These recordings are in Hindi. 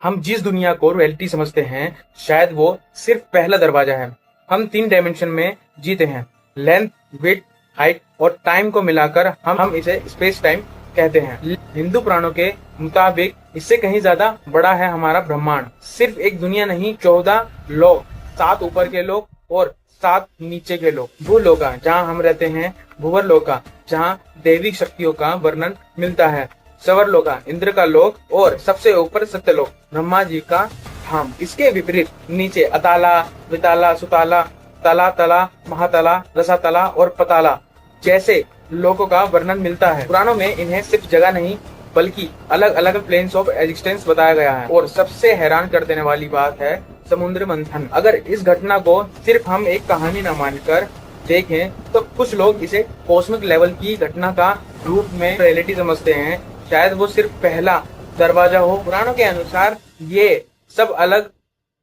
हम जिस दुनिया को रियलिटी समझते हैं, शायद वो सिर्फ पहला दरवाजा है। हम 3 डायमेंशन में जीते हैं। लेंथ, विड्थ, हाइट और टाइम को मिलाकर हम इसे स्पेस टाइम कहते हैं। हिंदू पुराणों के मुताबिक इससे कहीं ज्यादा बड़ा है हमारा ब्रह्मांड। सिर्फ एक दुनिया नहीं, 14 लोक, 7 ऊपर के लोग और 7 नीचे के लोग। भूलोका जहाँ हम रहते हैं, भूवरलोका जहाँ दैविक शक्तियों का वर्णन मिलता है, सवरलोका इंद्र का लोक और सबसे ऊपर सत्यलोक ब्रह्मा जी का धाम। इसके विपरीत नीचे अताला, विताला, सुताला, तला तला, महातला, रसातला और पताला जैसे लोकों का वर्णन मिलता है। पुराणों में इन्हें सिर्फ जगह नहीं बल्कि अलग अलग प्लेन्स ऑफ एग्जिस्टेंस बताया गया है। और सबसे हैरान कर देने वाली बात है समुद्र मंथन। अगर इस घटना को सिर्फ हम एक कहानी न मानकर देखें तो कुछ लोग इसे कॉस्मिक लेवल की घटना का रूप में रियलिटी समझते हैं। शायद वो सिर्फ पहला दरवाजा हो। पुराणों के अनुसार ये सब अलग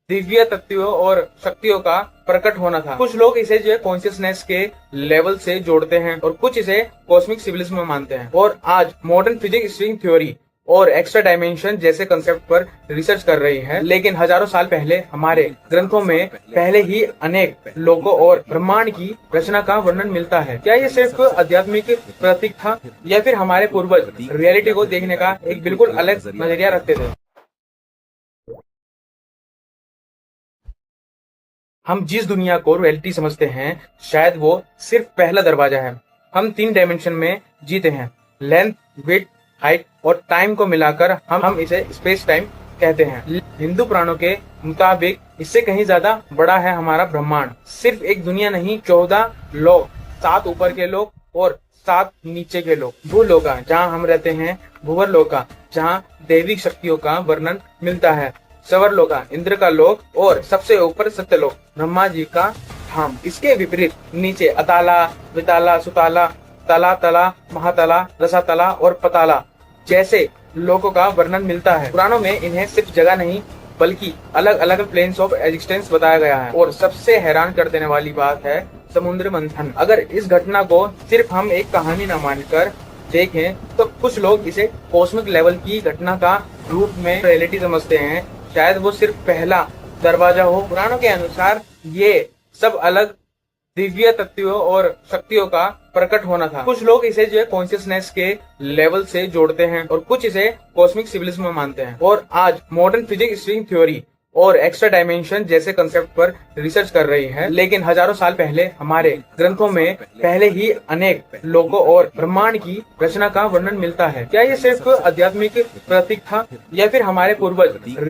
दिव्य तत्वों और शक्तियों का प्रकट होना था। कुछ लोग इसे जो कॉन्शियसनेस के लेवल से जोड़ते हैं और कुछ इसे कॉस्मिक सिविलिज्म मानते हैं। और आज मॉडर्न फिजिक्स, स्ट्रिंग थ्योरी और एक्स्ट्रा डायमेंशन जैसे कंसेप्ट पर रिसर्च कर रही है। लेकिन हजारों साल पहले हमारे ग्रंथों में पहले ही अनेक लोकों और ब्रह्मांड की रचना का वर्णन मिलता है। क्या ये सिर्फ आध्यात्मिक प्रतीक था या फिर हमारे पूर्वज रियलिटी को देखने का एक बिल्कुल अलग नजरिया रखते थे? हम जिस दुनिया को रियलिटी समझते हैं, शायद वो सिर्फ पहला दरवाजा है। हम 3 डायमेंशन में जीते हैं। लेंथ, विड्थ, हाइट और टाइम को मिलाकर हम इसे स्पेस टाइम कहते हैं। हिंदू पुराणों के मुताबिक इससे कहीं ज्यादा बड़ा है हमारा ब्रह्मांड। सिर्फ एक दुनिया नहीं, 14 लोग, 7 ऊपर के लोग और 7 नीचे के लोग। भूलोका जहाँ हम रहते हैं, भूवरलोका जहाँ दैविक शक्तियों का वर्णन मिलता है, सवरलोका इंद्र का लोक और सबसे ऊपर सत्यलोक ब्रह्मा जी का धाम। इसके विपरीत नीचे अताला, विताला, सुताला, तला तला, महातला, रसातला और पताला जैसे लोकों का वर्णन मिलता है। पुराणों में इन्हें सिर्फ जगह नहीं बल्कि अलग अलग प्लेन्स ऑफ एग्जिस्टेंस बताया गया है। और सबसे हैरान कर देने वाली बात है समुद्र मंथन। अगर इस घटना को सिर्फ हम एक कहानी न मानकर देखें तो कुछ लोग इसे कॉस्मिक लेवल की घटना का रूप में रियलिटी समझते हैं। शायद वो सिर्फ पहला दरवाजा हो। पुराणों के अनुसार ये सब अलग दिव्य तत्वों और शक्तियों का प्रकट होना था। कुछ लोग इसे जो कॉन्शियसनेस के लेवल से जोड़ते हैं और कुछ इसे कॉस्मिक सिविलिज्म मानते हैं। और आज मॉडर्न फिजिक्स, स्ट्रिंग थ्योरी और एक्स्ट्रा डायमेंशन जैसे कंसेप्ट पर रिसर्च कर रही है। लेकिन हजारों साल पहले हमारे ग्रंथों में पहले ही अनेक लोकों और ब्रह्मांड की रचना का वर्णन मिलता है। क्या ये सिर्फ आध्यात्मिक प्रतीक था या फिर हमारे पूर्वज